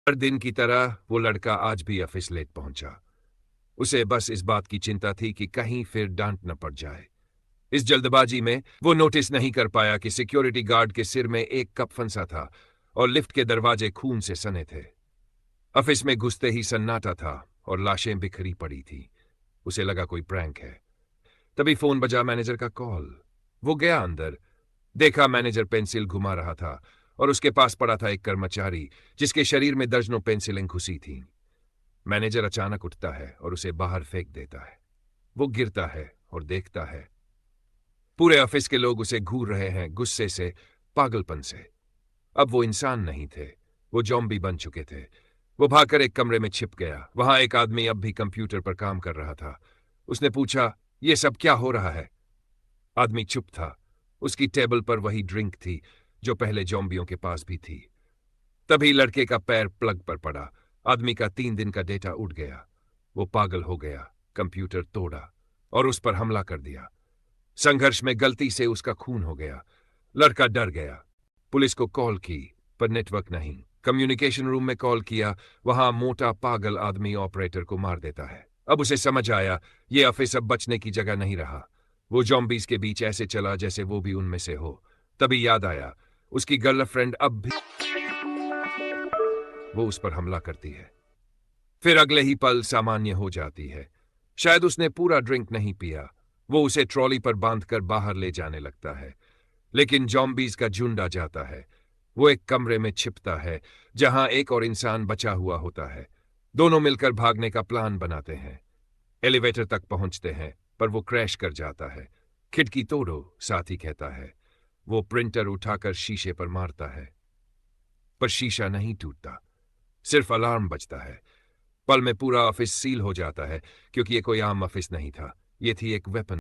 हर दिन की तरह वो लड़का आज भी ऑफिस लेट पहुंचा। उसे बस इस बात की चिंता थी कि कहीं फिर डांट न पड़ जाए। इस जल्दबाजी में वो नोटिस नहीं कर पाया कि सिक्योरिटी गार्ड के सिर में एक कप फंसा था और लिफ्ट के दरवाजे खून से सने थे। ऑफिस में घुसते ही सन्नाटा था और लाशें बिखरी पड़ी थी। उसे लगा कोई प्रैंक है। तभी फोन बजा मैनेजर का कॉल। वो गया अंदर, देखा मैनेजर पेंसिल घुमा रहा था और उसके पास पड़ा था एक कर्मचारी जिसके शरीर में दर्जनों पेंसिलें घुसी थीं। मैनेजर अचानक उठता है और उसे बाहर फेंक देता है। वो गिरता है और देखता है पूरे ऑफिस के लोग उसे घूर रहे हैं, गुस्से से, पागलपन से। अब वो इंसान नहीं थे, वो ज़ॉम्बी बन चुके थे। वो भागकर एक कमरे में छिप गया। वहां एक आदमी अब भी कंप्यूटर पर काम कर रहा था। उसने पूछा, ये सब क्या हो रहा है? आदमी चुप था। उसकी टेबल पर वही ड्रिंक थी जो पहले ज़ॉम्बियों के पास भी थी। तभी लड़के का पैर प्लग पर पड़ा। आदमी का 3 दिन का डेटा उड़ गया। वो पागल हो गया, कंप्यूटर तोड़ा और उस पर हमला कर दिया। संघर्ष में गलती से उसका खून हो गया। लड़का डर गया। पुलिस को कॉल की, पर नेटवर्क नहीं। कम्युनिकेशन रूम में कॉल किया, वहां मोटा पागल आदमी ऑपरेटर को मार देता है। अब उसे समझ आया, ये ऑफिस अब बचने की जगह नहीं रहा। वो जॉम्बीज के बीच ऐसे चला जैसे वो भी उनमें से हो। तभी याद आया, उसकी गर्लफ्रेंड अब भी वो उस पर हमला करती है। फिर अगले ही पल सामान्य हो जाती है। शायद उसने पूरा ड्रिंक नहीं पिया। वो उसे ट्रॉली पर बांधकर बाहर ले जाने लगता है, लेकिन जॉम्बीज का झुंड आ जाता है। वो एक कमरे में छिपता है जहां एक और इंसान बचा हुआ होता है। दोनों मिलकर भागने का प्लान बनाते हैं। एलिवेटर तक पहुंचते हैं, पर वो क्रैश कर जाता है। खिड़की तोड़ो, साथी कहता है। वो प्रिंटर उठाकर शीशे पर मारता है, पर शीशा नहीं टूटता, सिर्फ अलार्म बजता है। पल में पूरा ऑफिस सील हो जाता है, क्योंकि ये कोई आम ऑफिस नहीं था, ये थी एक वेपन।